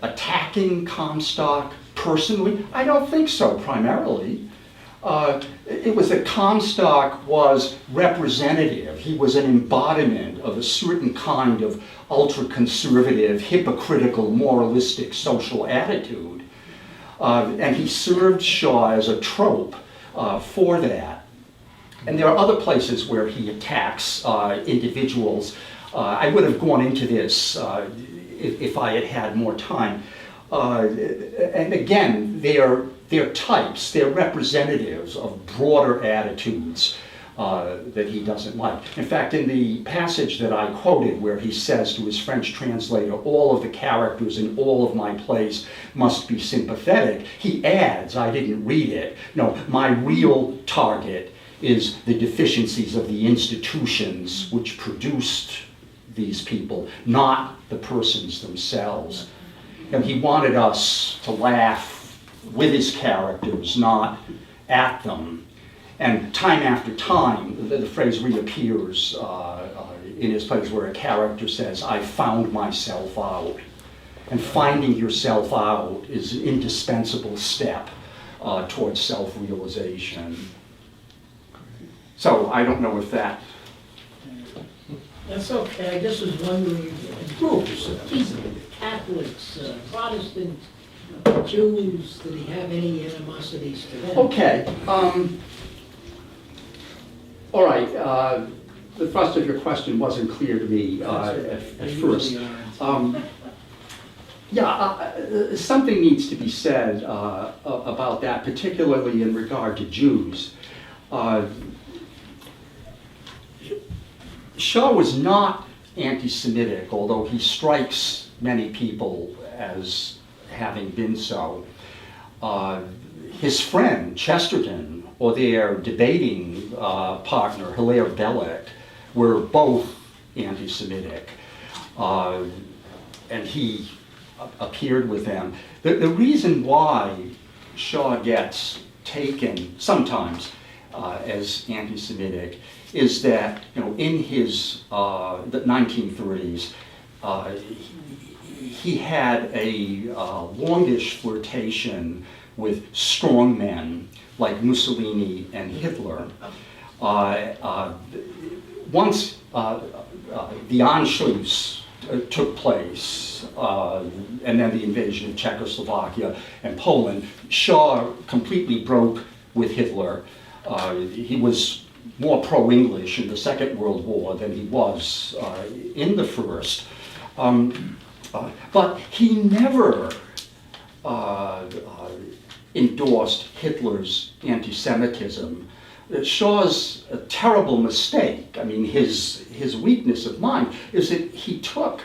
attacking Comstock personally? I don't think so, primarily. It was that Comstock was representative. He was an embodiment of a certain kind of ultra-conservative, hypocritical, moralistic social attitude. And he served Shaw as a trope for that. And there are other places where he attacks individuals. I would have gone into this if I had had more time. And again, they're types, they're representatives of broader attitudes that he doesn't like. In fact, in the passage that I quoted where he says to his French translator, all of the characters in all of my plays must be sympathetic, he adds, I didn't read it, no, my real target is the deficiencies of the institutions which produced these people, not the persons themselves. And he wanted us to laugh with his characters, not at them. And time after time, the phrase reappears in his plays where a character says, I found myself out. And finding yourself out is an indispensable step towards self-realization. So I don't know if that... That's okay. I just was wondering, groups of people, Catholics, Protestants, Jews, did he have any animosities to them? Okay. All right. The thrust of your question wasn't clear to me at first. Something needs to be said about that, particularly in regard to Jews. Shaw was not anti-Semitic, although he strikes many people as having been so. His friend, Chesterton, or their debating partner, Hilaire Belloc, were both anti-Semitic. And he appeared with them. The reason why Shaw gets taken sometimes as anti-Semitic is that, in his the 1930s, he had a longish flirtation with strong men like Mussolini and Hitler. Once the Anschluss took place, and then the invasion of Czechoslovakia and Poland, Shaw completely broke with Hitler. He was more pro-English in the Second World War than he was in the First. But he never endorsed Hitler's anti-Semitism. Shaw's a terrible mistake. I mean, his weakness of mind is that he took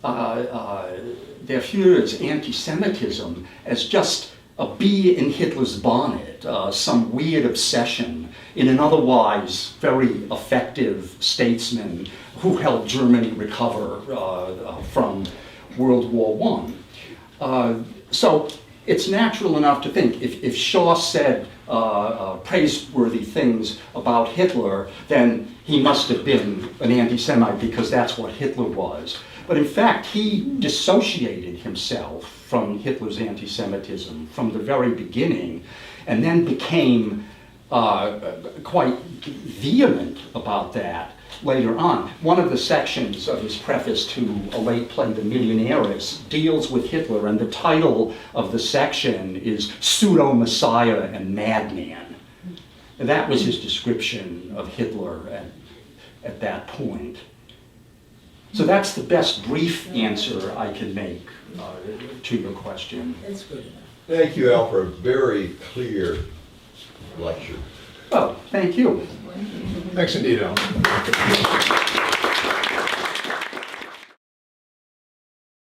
der Führer's anti-Semitism as just a bee in Hitler's bonnet, some weird obsession in an otherwise very effective statesman who helped Germany recover from World War I. So it's natural enough to think if Shaw said praiseworthy things about Hitler, then he must have been an anti-Semite because that's what Hitler was. But in fact, he dissociated himself from Hitler's anti-Semitism from the very beginning, and then became quite vehement about that later on. One of the sections of his preface to a late play, The Millionaires, deals with Hitler, and the title of the section is Pseudo-Messiah and Madman. And that was his description of Hitler at that point. So that's the best brief answer I can make to your question. That's good enough. Thank you, Alfred. Very clear lecture. Oh, thank you. Thanks indeed, Al.